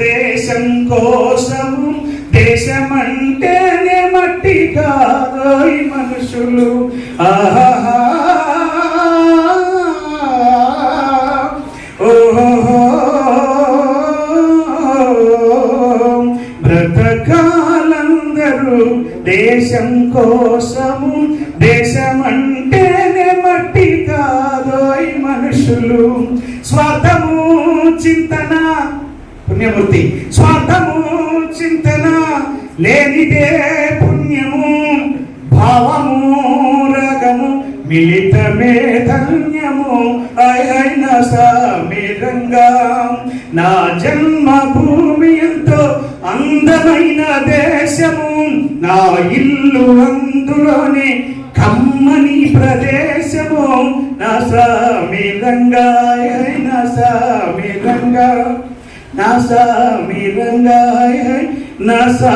దేశం కోసము, దేశమంటేనే మట్టి కాదోయ్ మనుషులు. ఆహా ఓహో బ్రతకాలందరూ దేశం కోసము, దేశమంటేనే మట్టి కాదోయ్ మనుషులు. స్వార్థము చింతన, పుణ్యమూర్తి, స్వార్థము చింతన లేనిదే పుణ్యము, భావము రగము మిళితమే ధన్యము. అయిన సామిరంగా నా జన్మభూమి ఎంతో అందమైన దేశము, నా ఇల్లు అందులోనే కమ్మని ప్రదేశము. నా సామిరంగా నా సామిరంగా నా సామిరంగా నా సా